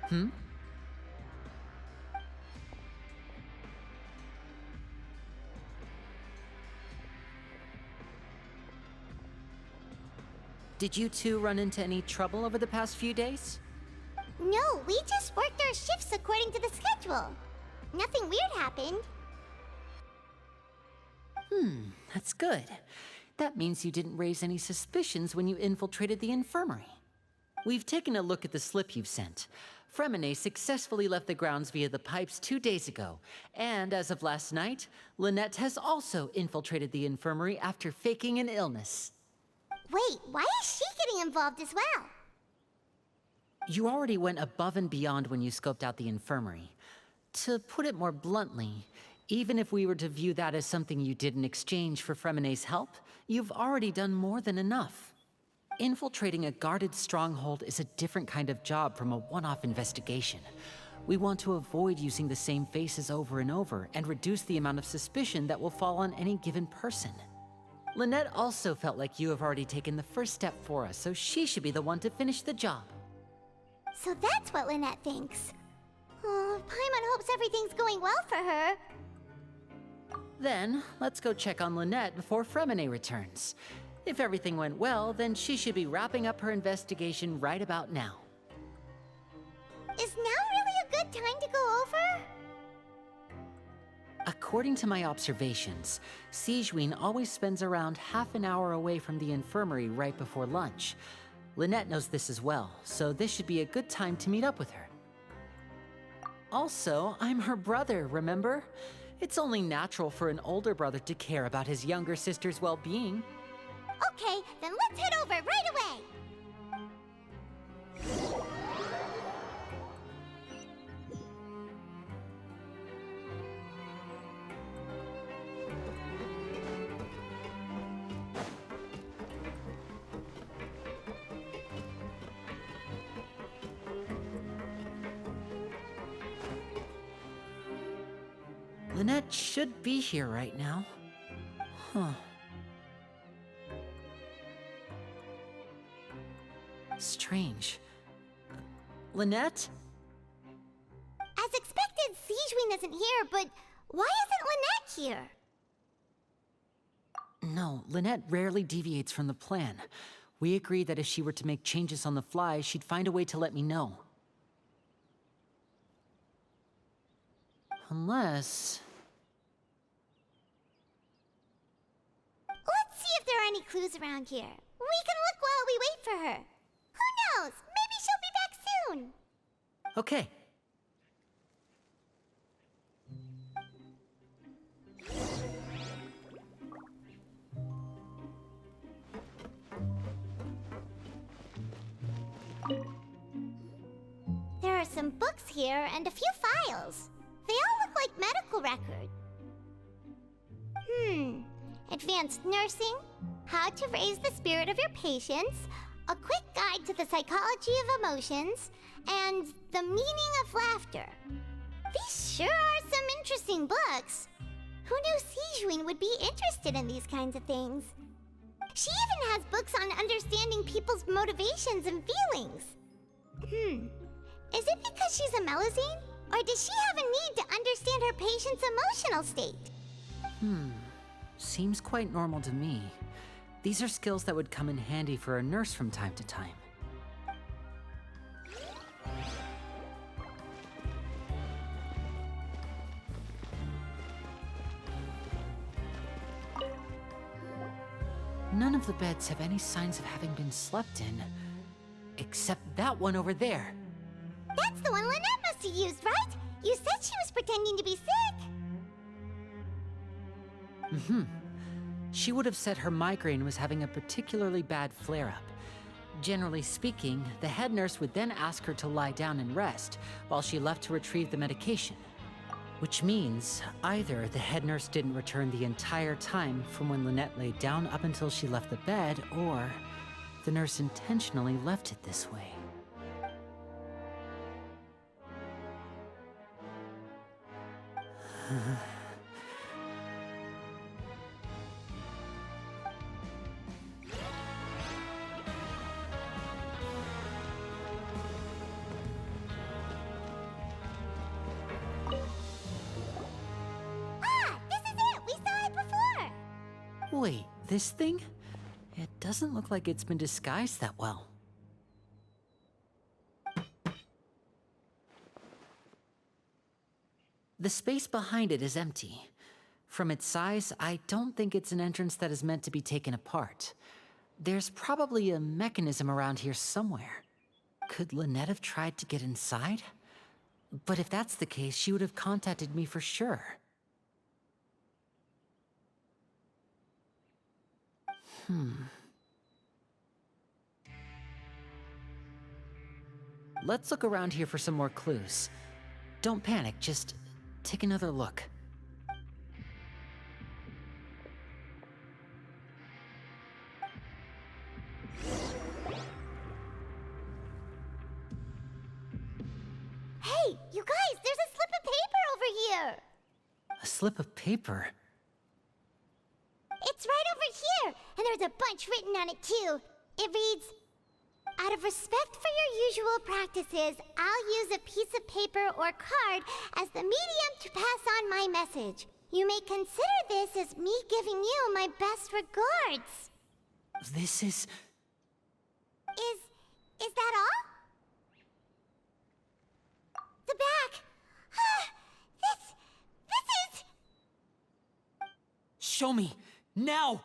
Hmm? Did you two run into any trouble over the past few days? No, we just worked our shifts according to the schedule. Nothing weird happened. That's good. That means you didn't raise any suspicions when you infiltrated the infirmary. We've taken a look at the slip you've sent. Fremine successfully left the grounds via the pipes 2 days ago, and as of last night, Lynette has also infiltrated the infirmary after faking an illness. Wait, why is she getting involved as well? You already went above and beyond when you scoped out the infirmary. To put it more bluntly, even if we were to view that as something you did in exchange for Fremine's help, you've already done more than enough. Infiltrating a guarded stronghold is a different kind of job from a one-off investigation. We want to avoid using the same faces over and over and reduce the amount of suspicion that will fall on any given person. Lynette also felt like you have already taken the first step for us, so she should be the one to finish the job. So that's what Lynette thinks. Oh, Paimon hopes everything's going well for her. Then, let's go check on Lynette before Fremine returns. If everything went well, then she should be wrapping up her investigation right about now. Is now really a good time to go over? According to my observations, Sigewinne always spends around half an hour away from the infirmary right before lunch. Lynette knows this as well, so this should be a good time to meet up with her. Also, I'm her brother, remember? It's only natural for an older brother to care about his younger sister's well-being. Okay, then let's head over right away. Lynette should be here right now. Huh. Strange. Lynette? As expected, Sigewinne isn't here, but why isn't Lynette here? No, Lynette rarely deviates from the plan. We agreed that if she were to make changes on the fly, she'd find a way to let me know. Unless... Let's see if there are any clues around here. We can look while we wait for her. Who knows? Maybe she'll be back soon. Okay. There are some books here and a few files. They all look like medical records. Advanced nursing, how to raise the spirit of your patients, a quick guide to the psychology of emotions, and the meaning of laughter. These sure are some interesting books. Who knew Sigewinne would be interested in these kinds of things? She even has books on understanding people's motivations and feelings. Is it because she's a Melusine? Or does she have a need to understand her patient's emotional state? Seems quite normal to me. These are skills that would come in handy for a nurse from time to time. None of the beds have any signs of having been slept in. Except that one over there. That's the one Lynette must have used, right? You said she was pretending to be sick. She would have said her migraine was having a particularly bad flare-up. Generally speaking, the head nurse would then ask her to lie down and rest, while she left to retrieve the medication. Which means, either the head nurse didn't return the entire time from when Lynette laid down up until she left the bed, or the nurse intentionally left it this way. Wait, this thing? It doesn't look like it's been disguised that well. The space behind it is empty. From its size, I don't think it's an entrance that is meant to be taken apart. There's probably a mechanism around here somewhere. Could Lynette have tried to get inside? But if that's the case, she would have contacted me for sure. Let's look around here for some more clues. Don't panic, just take another look. Hey, you guys, there's a slip of paper over here! A slip of paper? It's right over here, and there's a bunch written on it too. It reads, "Out of respect for your usual practices, I'll use a piece of paper or card as the medium to pass on my message. You may consider this as me giving you my best regards." This is... Is that all? The back. This is... Show me! Now!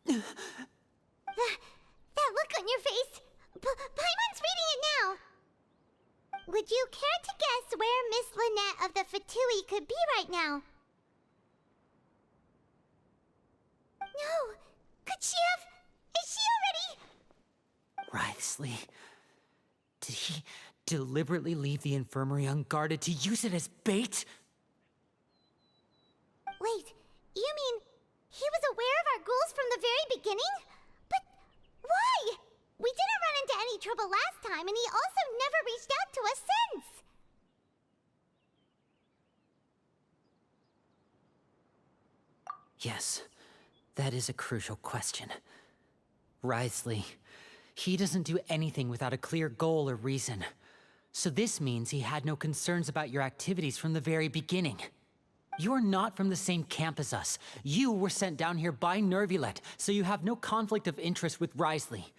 That look on your face. Paimon's reading it now. Would you care to guess where Miss Lynette of the Fatui could be right now? No. Could she have... Is she already... Writhsley. Did he deliberately leave the infirmary unguarded to use it as bait? Wait, you mean he was aware of our goals from the very beginning? But why? We didn't run into any trouble last time, and he also never reached out to us since. Yes, that is a crucial question. Writhsley, he doesn't do anything without a clear goal or reason. So this means he had no concerns about your activities from the very beginning. You're not from the same camp as us. You were sent down here by Nervulet, so you have no conflict of interest with Writhsley.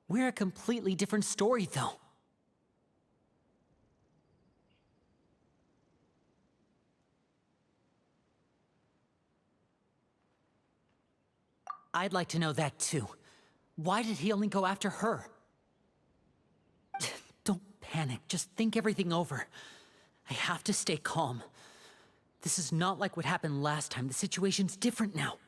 We're a completely different story, though. I'd like to know that, too. Why did he only go after her? Don't panic, just think everything over. I have to stay calm. This is not like what happened last time. The situation's different now.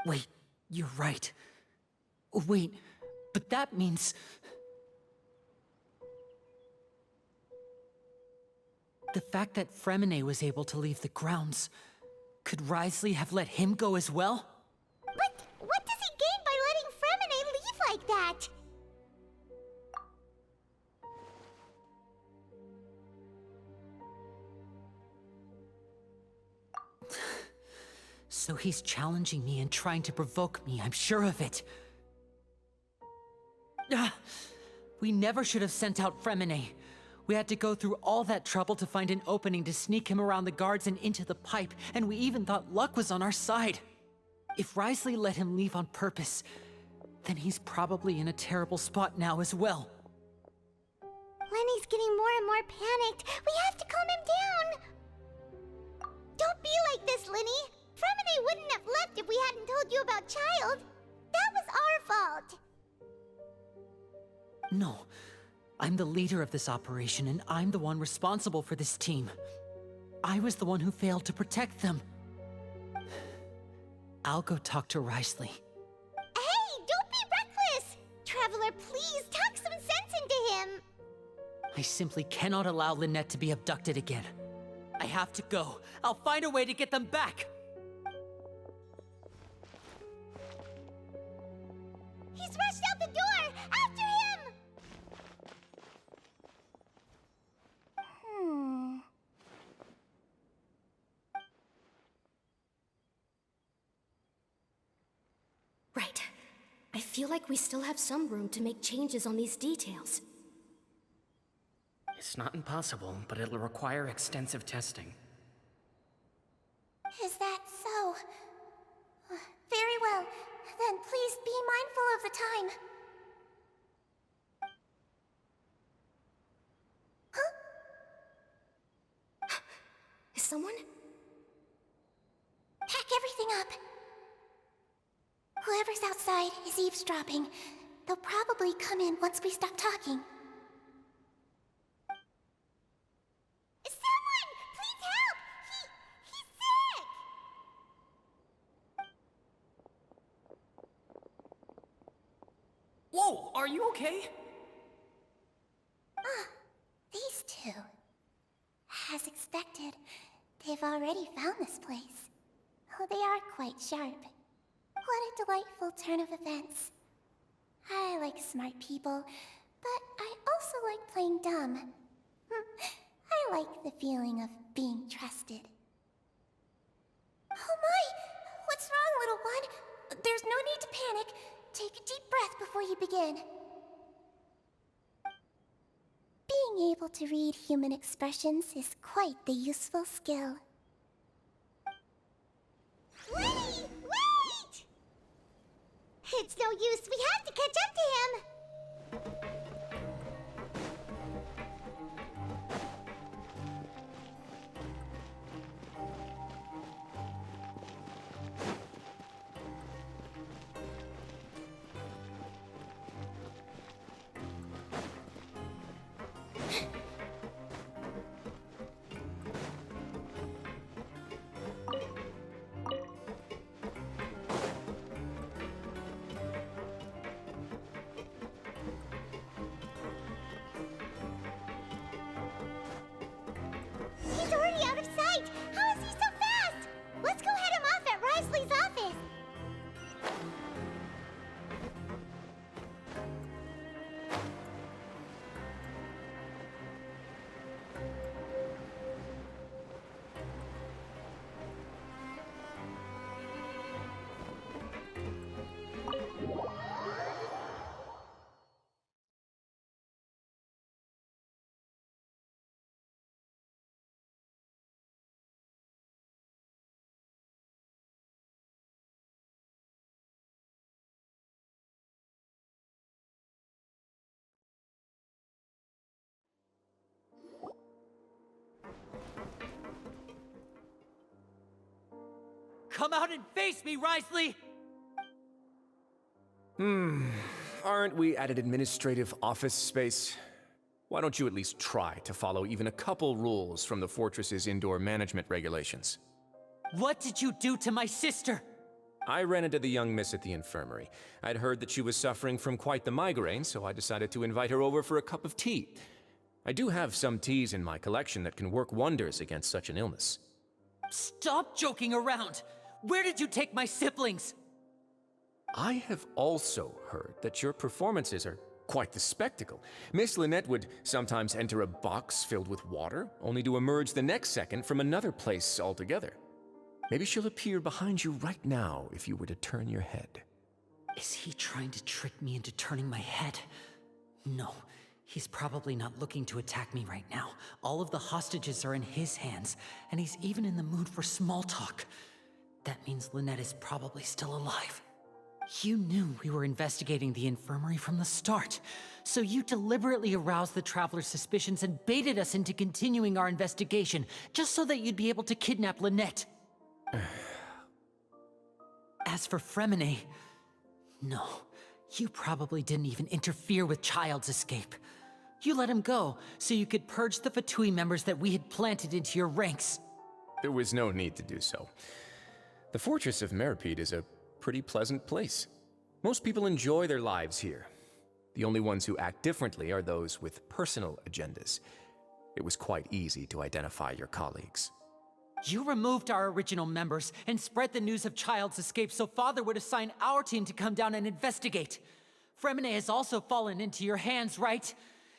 Wait, you're right. Wait, but that means... The fact that Fremine was able to leave the grounds, could Writhsley have let him go as well? But what does he gain by letting Fremine leave like that? So he's challenging me and trying to provoke me, I'm sure of it. We never should have sent out Fremine. We had to go through all that trouble to find an opening to sneak him around the guards and into the pipe, and we even thought luck was on our side. If Writhsley let him leave on purpose, then he's probably in a terrible spot now as well. Lenny's getting more and more panicked. We have to calm him down. Don't be like this, Lenny. Fremine wouldn't have left if we hadn't told you about Child. That was our fault. No. I'm the leader of this operation, and I'm the one responsible for this team. I was the one who failed to protect them. I'll go talk to Writhsley. Hey, don't be reckless! Traveler, please, talk some sense into him! I simply cannot allow Lynette to be abducted again. I have to go. I'll find a way to get them back! He's rushed out the door! After him! Right. I feel like we still have some room to make changes on these details. It's not impossible, but it'll require extensive testing. Is that so? Very well. Then please be mindful of the time. Huh? Is someone? Pack everything up. Whoever's outside is eavesdropping. They'll probably come in once we stop talking. Someone! Please help! He's sick! Whoa, are you okay? These two. As expected, they've already found this place. Oh, they are quite sharp. What a delightful turn of events. I like smart people, but I also like playing dumb. I like the feeling of being trusted. Oh my! What's wrong, little one? There's no need to panic. Take a deep breath before you begin. Being able to read human expressions is quite the useful skill. Wait! Wait! It's no use. We have to catch up to him. He's already out of sight! How is he so fast? Let's go head him off at Risley's office! Come out and face me, Risley! Aren't we at an administrative office space? Why don't you at least try to follow even a couple rules from the fortress's indoor management regulations? What did you do to my sister? I ran into the young miss at the infirmary. I'd heard that she was suffering from quite the migraine, so I decided to invite her over for a cup of tea. I do have some teas in my collection that can work wonders against such an illness. Stop joking around! Where did you take my siblings? I have also heard that your performances are quite the spectacle. Miss Lynette would sometimes enter a box filled with water, only to emerge the next second from another place altogether. Maybe she'll appear behind you right now if you were to turn your head. Is he trying to trick me into turning my head? No, he's probably not looking to attack me right now. All of the hostages are in his hands, and he's even in the mood for small talk. That means Lynette is probably still alive. You knew we were investigating the infirmary from the start, so you deliberately aroused the Traveler's suspicions and baited us into continuing our investigation, just so that you'd be able to kidnap Lynette. As for Fremine, no, you probably didn't even interfere with Child's escape. You let him go, so you could purge the Fatui members that we had planted into your ranks. There was no need to do so. The Fortress of Meripede is a pretty pleasant place. Most people enjoy their lives here. The only ones who act differently are those with personal agendas. It was quite easy to identify your colleagues. You removed our original members and spread the news of Child's escape so Father would assign our team to come down and investigate. Fremine has also fallen into your hands, right?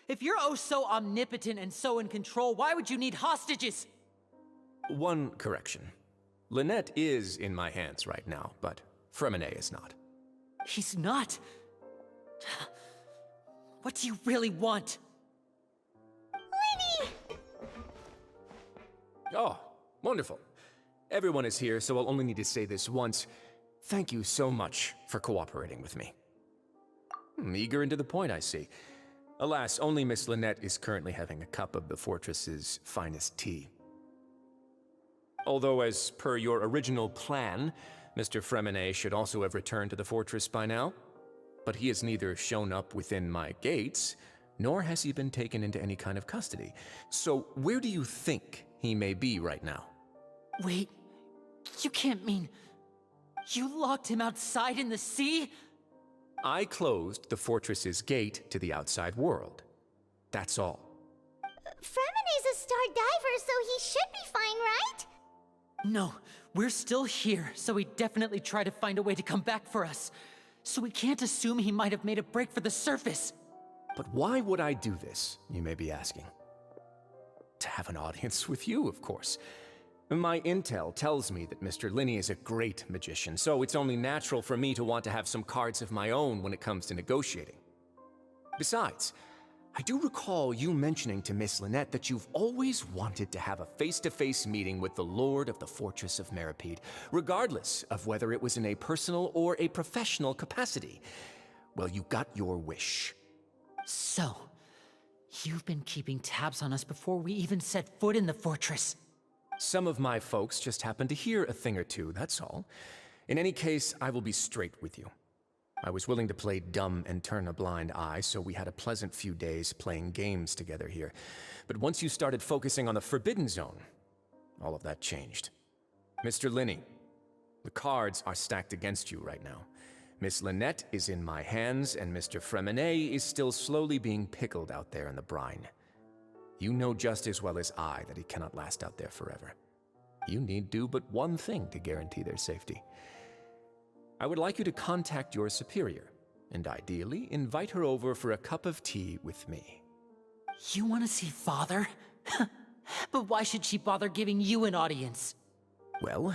If you're oh so omnipotent and so in control, why would you need hostages? One correction. Lynette is in my hands right now, but Fremine is not. He's not. What do you really want? Linny! Oh, wonderful. Everyone is here, so I'll only need to say this once. Thank you so much for cooperating with me. Eager and to the point, I see. Alas, only Miss Lynette is currently having a cup of the fortress's finest tea. Although, as per your original plan, Mr. Freminet should also have returned to the fortress by now. But he has neither shown up within my gates, nor has he been taken into any kind of custody. So where do you think he may be right now? Wait, you can't mean... You locked him outside in the sea? I closed the fortress's gate to the outside world. That's all. Fremenet's a star diver, so he should be fine, right? No, we're still here, so he definitely tried to find a way to come back for us. So we can't assume he might have made a break for the surface. But why would I do this, you may be asking? To have an audience with you, of course. My intel tells me that Mr. Linney is a great magician, so it's only natural for me to want to have some cards of my own when it comes to negotiating. Besides, I do recall you mentioning to Miss Lynette that you've always wanted to have a face-to-face meeting with the Lord of the Fortress of Meripede, regardless of whether it was in a personal or a professional capacity. Well, you got your wish. So, you've been keeping tabs on us before we even set foot in the fortress. Some of my folks just happened to hear a thing or two, that's all. In any case, I will be straight with you. I was willing to play dumb and turn a blind eye, so we had a pleasant few days playing games together here. But once you started focusing on the Forbidden Zone, all of that changed. Mr. Linney, the cards are stacked against you right now. Miss Lynette is in my hands, and Mr. Freminet is still slowly being pickled out there in the brine. You know just as well as I that he cannot last out there forever. You need do but one thing to guarantee their safety. I would like you to contact your superior, and ideally invite her over for a cup of tea with me. You want to see Father? But why should she bother giving you an audience? Well,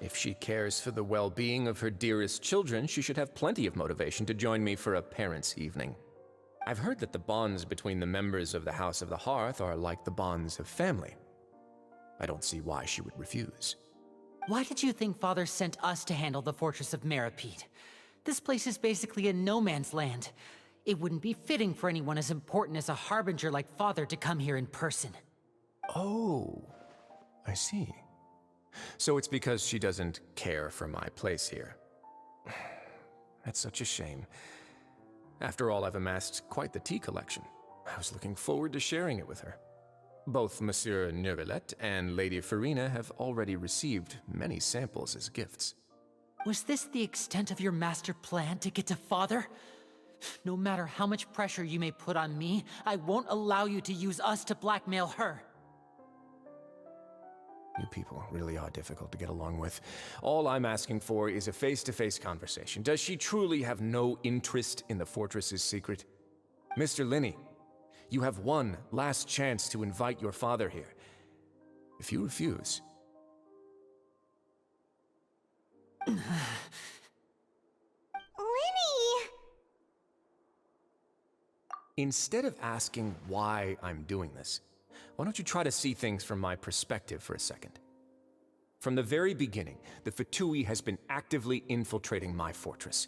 if she cares for the well-being of her dearest children, she should have plenty of motivation to join me for a parents' evening. I've heard that the bonds between the members of the House of the Hearth are like the bonds of family. I don't see why she would refuse. Why did you think Father sent us to handle the Fortress of Meripede? This place is basically a no-man's land. It wouldn't be fitting for anyone as important as a harbinger like Father to come here in person. Oh, I see. So it's because she doesn't care for my place here. That's such a shame. After all, I've amassed quite the tea collection. I was looking forward to sharing it with her. Both Monsieur Neuvillette and Lady Farina have already received many samples as gifts. Was this the extent of your master plan to get to Father? No matter how much pressure you may put on me, I won't allow you to use us to blackmail her. You people really are difficult to get along with. All I'm asking for is a face-to-face conversation. Does she truly have no interest in the fortress's secret? Mr. Linney, you have one last chance to invite your father here. If you refuse... Linny! Instead of asking why I'm doing this, why don't you try to see things from my perspective for a second? From the very beginning, the Fatui has been actively infiltrating my fortress.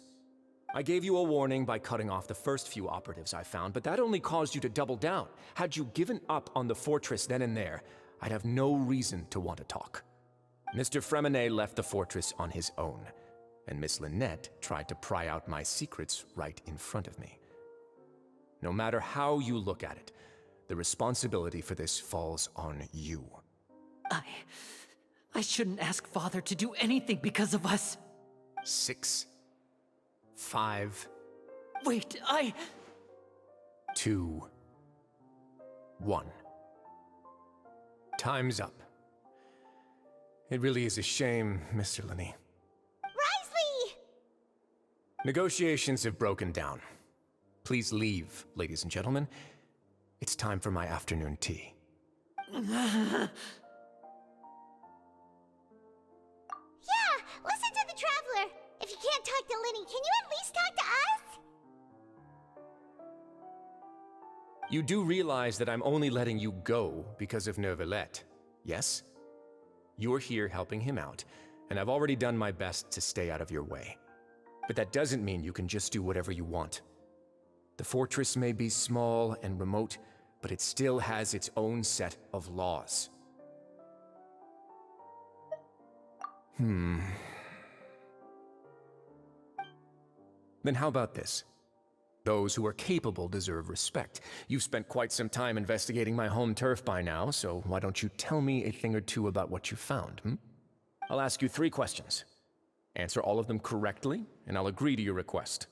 I gave you a warning by cutting off the first few operatives I found, but that only caused you to double down. Had you given up on the fortress then and there, I'd have no reason to want to talk. Mr. Freminet left the fortress on his own, and Miss Lynette tried to pry out my secrets right in front of me. No matter how you look at it, the responsibility for this falls on you. I shouldn't ask Father to do anything because of us. 6, 5... Wait, 2, 1. Time's up. It really is a shame, Mr. Linney. Risley! Negotiations have broken down. Please leave, ladies and gentlemen. It's time for my afternoon tea. Yeah, listen to the Traveler. If you can't talk to Linny, can you at least talk to us? You do realize that I'm only letting you go because of Neuvillette, yes? You're here helping him out, and I've already done my best to stay out of your way. But that doesn't mean you can just do whatever you want. The fortress may be small and remote, but it still has its own set of laws. Then how about this? Those who are capable deserve respect. You've spent quite some time investigating my home turf by now, so why don't you tell me a thing or two about what you found, I'll ask you 3 questions. Answer all of them correctly, and I'll agree to your request.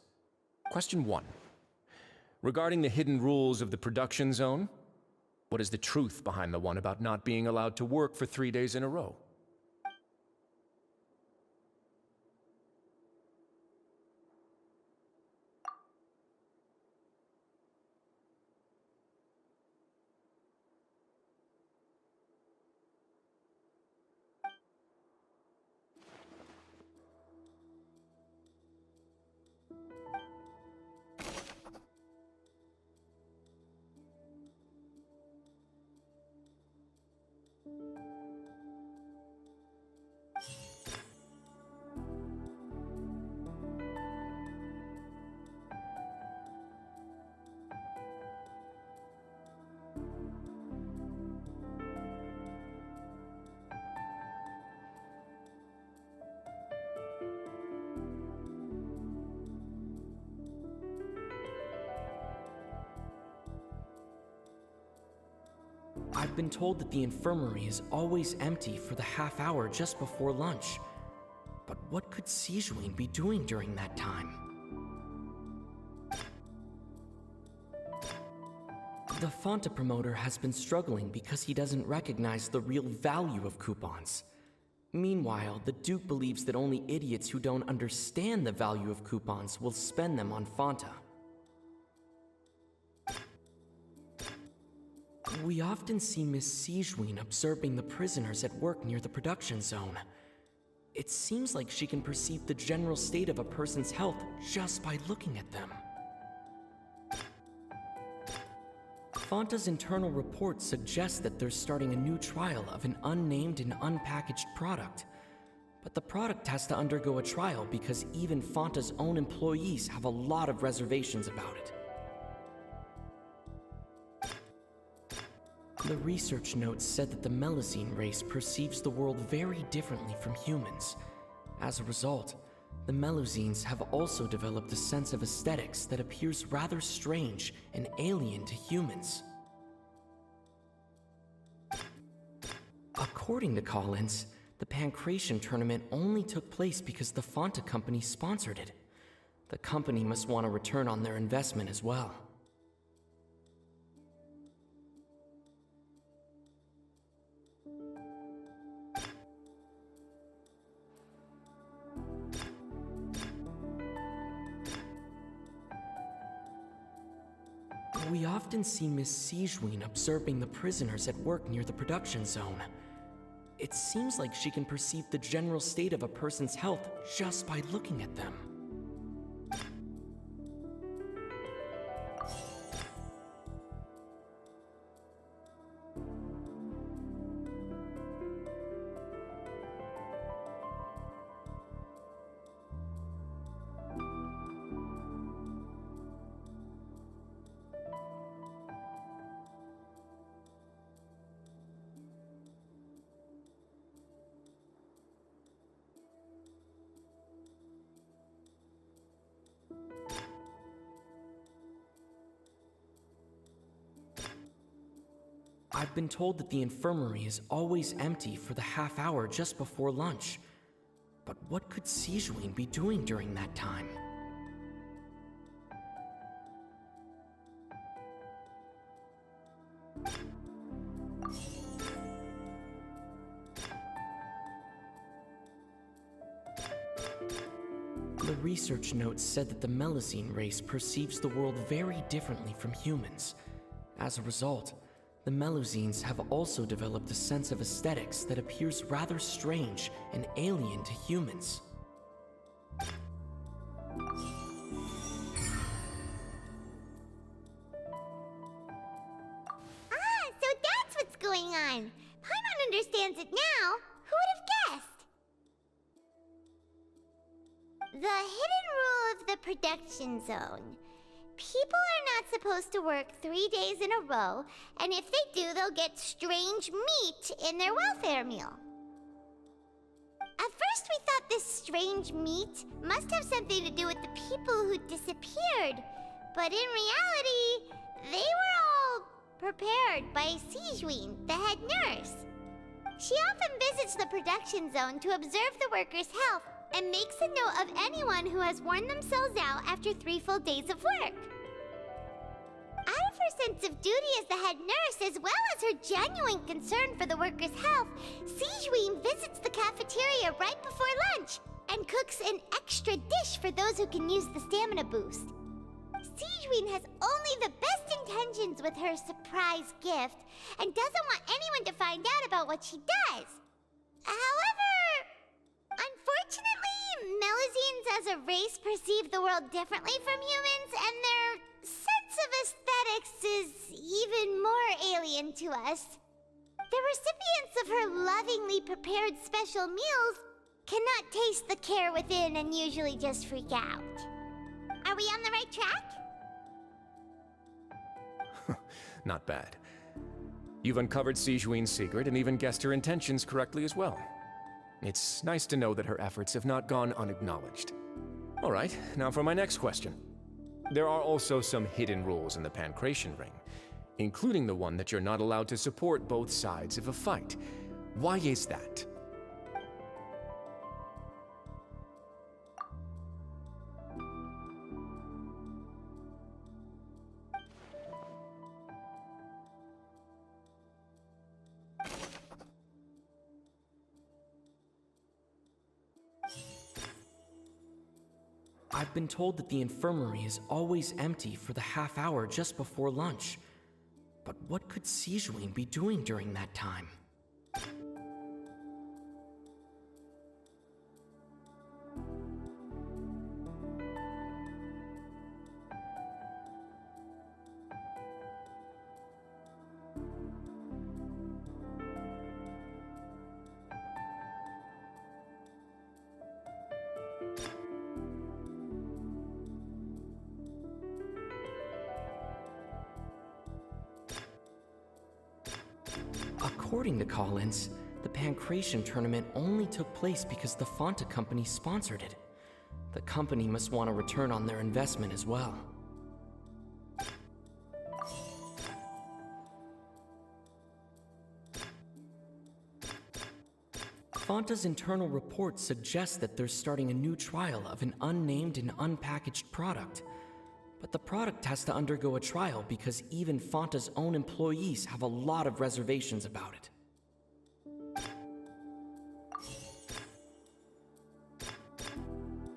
Question 1. Regarding the hidden rules of the production zone, what is the truth behind the one about not being allowed to work for 3 days in a row? I've been told that the infirmary is always empty for the half hour just before lunch. But what could Sijuin be doing during that time? The Fonta promoter has been struggling because he doesn't recognize the real value of coupons. Meanwhile, the Duke believes that only idiots who don't understand the value of coupons will spend them on Fonta. We often see Miss Sijuin observing the prisoners at work near the production zone. It seems like she can perceive the general state of a person's health just by looking at them. Fonta's internal report suggests that they're starting a new trial of an unnamed and unpackaged product. But the product has to undergo a trial because even Fonta's own employees have a lot of reservations about it. The research notes said that the Melusine race perceives the world very differently from humans. As a result, the Melusines have also developed a sense of aesthetics that appears rather strange and alien to humans. According to Collins, the Pancration tournament only took place because the Fonta company sponsored it. The company must want a return on their investment as well. We often see Miss Sijuin observing the prisoners at work near the production zone. It seems like she can perceive the general state of a person's health just by looking at them. I've been told that the infirmary is always empty for the half hour just before lunch. But what could Sijuin be doing during that time? The research notes said that the Melusine race perceives the world very differently from humans. As a result, the Melusines have also developed a sense of aesthetics that appears rather strange and alien to humans. now, who would have guessed? The hidden rule of the production zone. People are not supposed to work 3 days in a row, and if they do, they'll get strange meat in their welfare meal. At first we thought this strange meat must have something to do with the people who disappeared, but in reality, they were all prepared by Sijween, the head nurse. She often visits the production zone to observe the workers' health and makes a note of anyone who has worn themselves out after 3 full days of work. Out of her sense of duty as the head nurse, as well as her genuine concern for the workers' health, Sijween visits the cafeteria right before lunch and cooks an extra dish for those who can use the stamina boost. Sijween has only the best intentions with her surprise gift and doesn't want anyone to find out about what she does. However, unfortunately, Melusines as a race perceive the world differently from humans, and their sense of aesthetics is even more alien to us. The recipients of her lovingly prepared special meals cannot taste the care within and usually just freak out. Are we on the right track? Not bad. You've uncovered Sijween's secret and even guessed her intentions correctly as well. It's nice to know that her efforts have not gone unacknowledged. All right, now for my next question. There are also some hidden rules in the Pancration Ring, including the one that you're not allowed to support both sides of a fight. Why is that? I've been told that the infirmary is always empty for the half hour just before lunch. But what could Sijween be doing during that time? According to call-ins, the Pancration tournament only took place because the Fanta company sponsored it. The company must want a return on their investment as well. Fanta's internal reports suggest that they're starting a new trial of an unnamed and unpackaged product. But the product has to undergo a trial because even Fanta's own employees have a lot of reservations about it.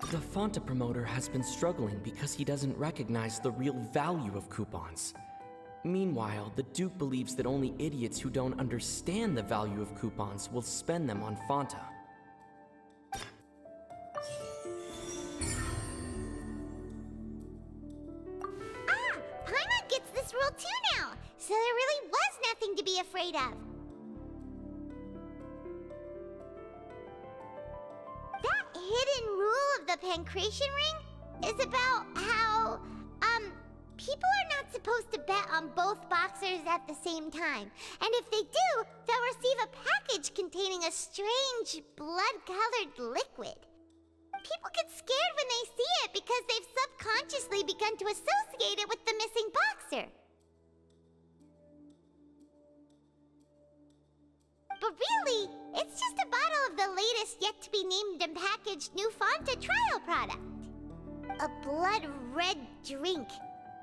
The Fanta promoter has been struggling because he doesn't recognize the real value of coupons. Meanwhile, the Duke believes that only idiots who don't understand the value of coupons will spend them on Fanta. Paimon gets this rule too now, so there really was nothing to be afraid of. That hidden rule of the Pancration Ring is about how, people are not supposed to bet on both boxers at the same time. And if they do, they'll receive a package containing a strange, blood-colored liquid. People get scared when they see it because they've subconsciously begun to associate it with the missing boxer. But really, it's just a bottle of the latest yet-to-be-named and packaged new Fanta trial product. A blood-red drink.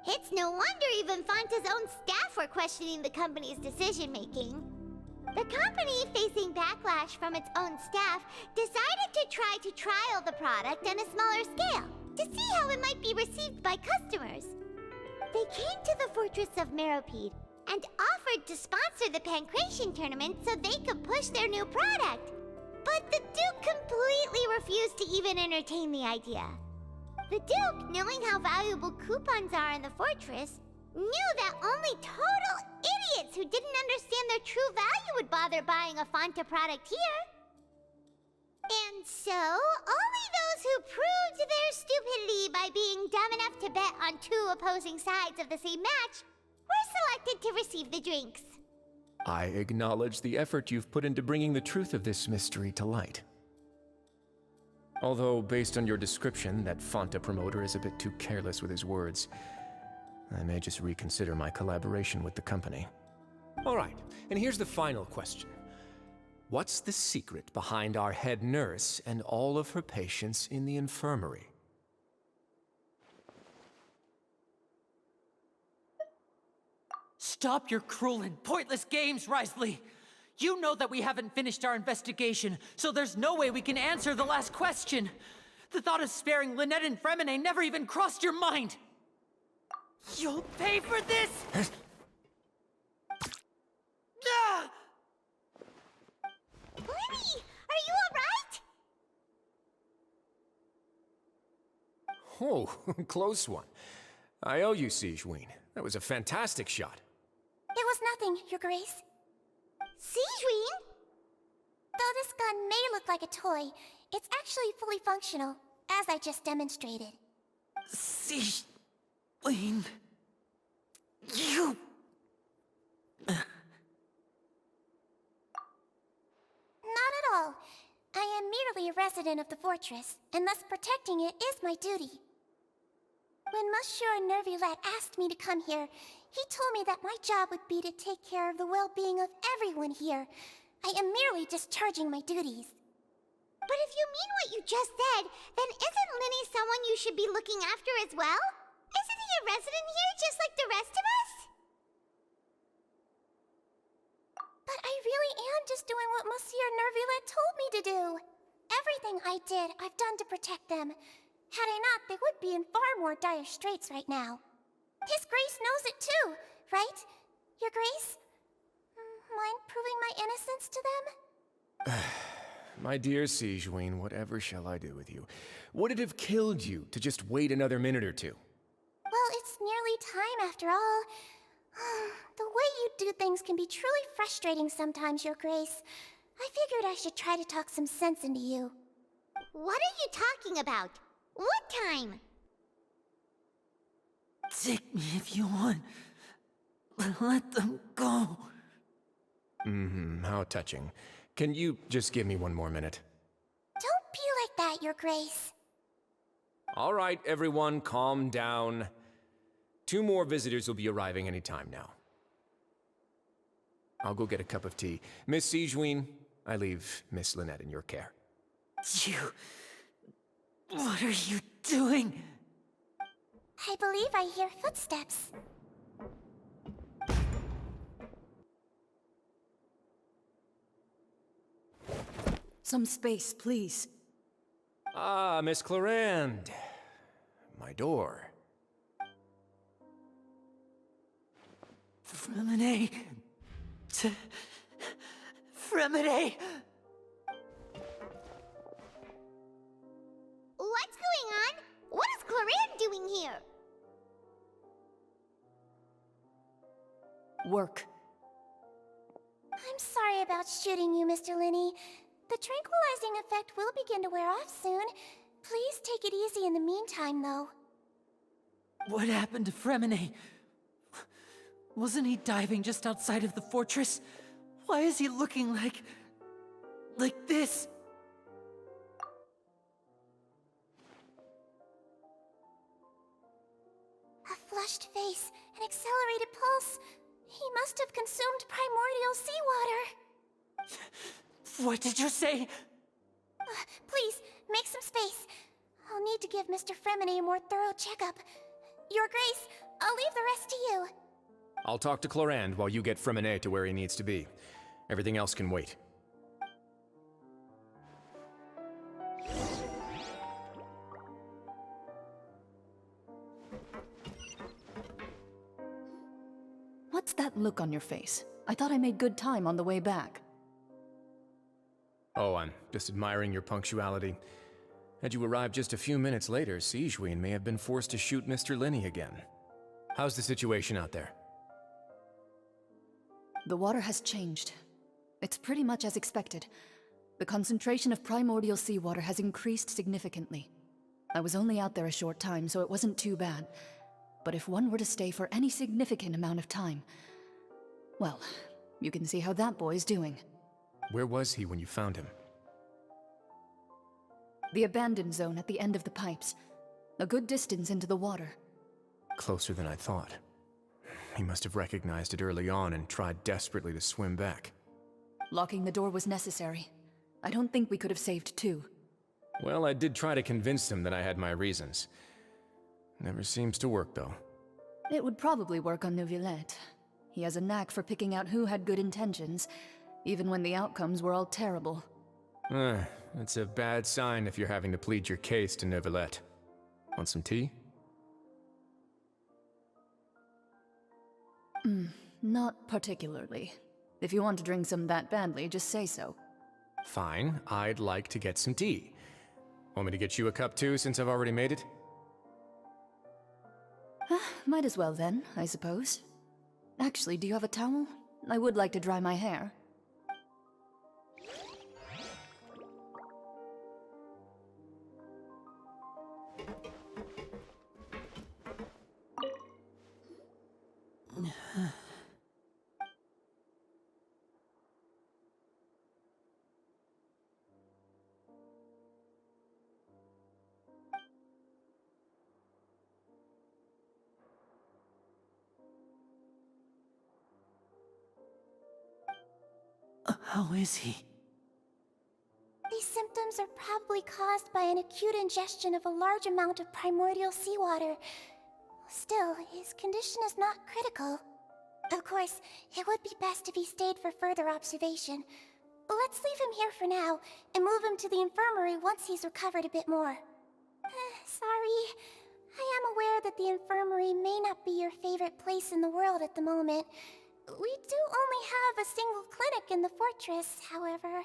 It's no wonder even Fanta's own staff were questioning the company's decision-making. The company, facing backlash from its own staff, decided to try to trial the product on a smaller scale, to see how it might be received by customers. They came to the fortress of Meropide and offered to sponsor the Pancration tournament so they could push their new product. But the Duke completely refused to even entertain the idea. The Duke, knowing how valuable coupons are in the fortress, knew that only total idiots who didn't understand their true value would bother buying a Fanta product here. And so, only those who proved their stupidity by being dumb enough to bet on two opposing sides of the same match were selected to receive the drinks. I acknowledge the effort you've put into bringing the truth of this mystery to light. Although, based on your description, that Fanta promoter is a bit too careless with his words, I may just reconsider my collaboration with the company. All right, and here's the final question. What's the secret behind our head nurse and all of her patients in the infirmary? Stop your cruel and pointless games, Risley! You know that we haven't finished our investigation, so there's no way we can answer the last question. The thought of sparing Lynette and Fremine never even crossed your mind! You'll pay for this! Ah! Lenny, are you alright? Oh, close one. I owe you, Sigewinne. That was a fantastic shot. It was nothing, Your Grace. Sigewinne? Though this gun may look like a toy, it's actually fully functional, as I just demonstrated. Sigewinne... You... Not at all. I am merely a resident of the fortress, and thus protecting it is my duty. When Monsieur Nervulette asked me to come here, he told me that my job would be to take care of the well-being of everyone here. I am merely discharging my duties. But if you mean what you just said, then isn't Linny someone you should be looking after as well? Isn't he a resident here just like the rest of us? But I really am just doing what Monsieur Nervulette told me to do. Everything I did, I've done to protect them. Had I not, they would be in far more dire straits right now. His Grace knows it too, right? Your Grace? Mind proving my innocence to them? My dear Sigewinne, whatever shall I do with you? Would it have killed you to just wait another minute or two? Well, it's nearly time after all. The way you do things can be truly frustrating sometimes, Your Grace. I figured I should try to talk some sense into you. What are you talking about? What time? Take me if you want. Let them go. How touching. Can you just give me one more minute? Don't be like that, Your Grace. All right, everyone, calm down. 2 more visitors will be arriving any time now. I'll go get a cup of tea. Miss Sigewinne, I leave Miss Lynette in your care. You... What are you doing? I believe I hear footsteps. Some space, please. Ah, Miss Clarande. My door. Fremine... Fremine... What's going on? What is Clarande doing here? Work. I'm sorry about shooting you, Mr. Linney. The tranquilizing effect will begin to wear off soon. Please take it easy in the meantime, though. What happened to Fremine? Wasn't he diving just outside of the fortress? Why is he looking like this? A flushed face, an accelerated pulse. He must have consumed primordial seawater. What did you say? Please, make some space. I'll need to give Mr. Fremine a more thorough checkup. Your Grace, I'll leave the rest to you. I'll talk to Clarande while you get Fremine to where he needs to be. Everything else can wait. What's that look on your face? I thought I made good time on the way back. Oh, I'm just admiring your punctuality. Had you arrived just a few minutes later, Sigewinne may have been forced to shoot Mr. Linney again. How's the situation out there? The water has changed. It's pretty much as expected. The concentration of primordial seawater has increased significantly. I was only out there a short time, so it wasn't too bad. But if one were to stay for any significant amount of time, well, you can see how that boy's doing. Where was he when you found him? The abandoned zone at the end of the pipes. A good distance into the water. Closer than I thought. He must have recognized it early on and tried desperately to swim back. Locking the door was necessary. I don't think we could have saved two. Well, I did try to convince him that I had my reasons. Never seems to work, though. It would probably work on Neuvillette. He has a knack for picking out who had good intentions, even when the outcomes were all terrible. It's a bad sign if you're having to plead your case to Neuvillette. Want some tea? Not particularly. If you want to drink some that badly, just say so. Fine, I'd like to get some tea. Want me to get you a cup too, since I've already made it? Might as well then, I suppose. Actually, do you have a towel? I would like to dry my hair. How is he? These symptoms are probably caused by an acute ingestion of a large amount of primordial seawater. Still, his condition is not critical. Of course, it would be best if he stayed for further observation. Let's leave him here for now, and move him to the infirmary once he's recovered a bit more. Sorry. I am aware that the infirmary may not be your favorite place in the world at the moment. We do only have a single clinic in the fortress, however.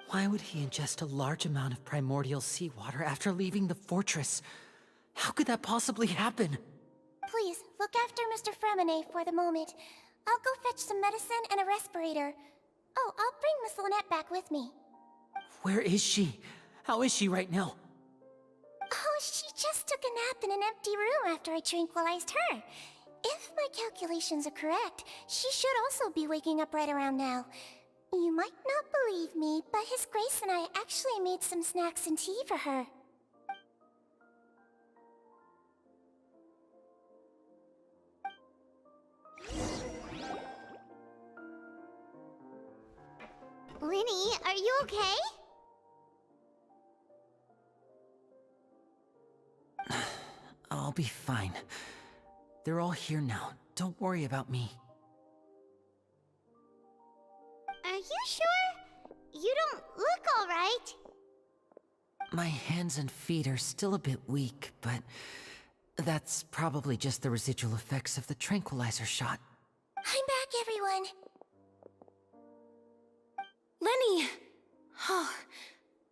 Why would he ingest a large amount of primordial seawater after leaving the fortress? How could that possibly happen? Please, look after Mr. Fremine for the moment. I'll go fetch some medicine and a respirator. Oh, I'll bring Miss Lynette back with me. Where is she? How is she right now? Oh, she just took a nap in an empty room after I tranquilized her. If my calculations are correct, she should also be waking up right around now. You might not believe me, but His Grace and I actually made some snacks and tea for her. Linny, are you okay? I'll be fine. They're all here now. Don't worry about me. Are you sure? You don't look alright. My hands and feet are still a bit weak, but that's probably just the residual effects of the tranquilizer shot. I'm back, everyone. Lenny! Oh,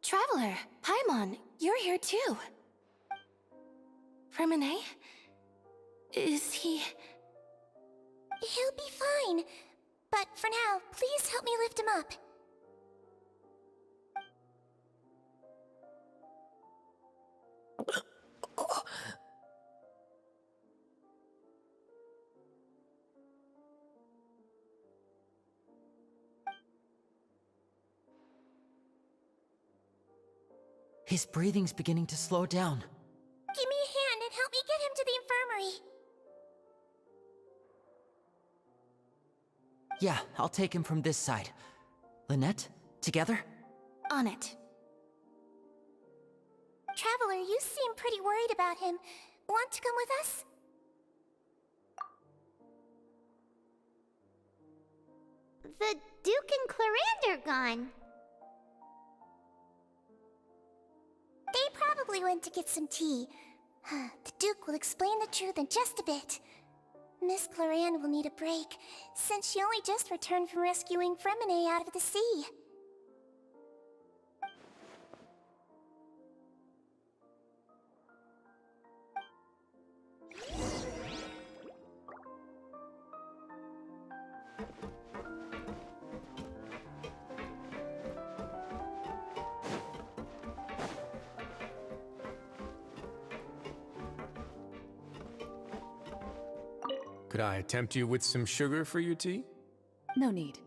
Traveler, Paimon, you're here too. Fremine? Is he... He'll be fine. But for now, please help me lift him up. His breathing's beginning to slow down. Give me a hand and help me get him to the infirmary. Yeah, I'll take him from this side. Lynette, together? On it. Traveler, you seem pretty worried about him. Want to come with us? The Duke and Clarande are gone. They probably went to get some tea. The Duke will explain the truth in just a bit. Miss Clarande will need a break, since she only just returned from rescuing Fremine out of the sea. Could I tempt you with some sugar for your tea? No need.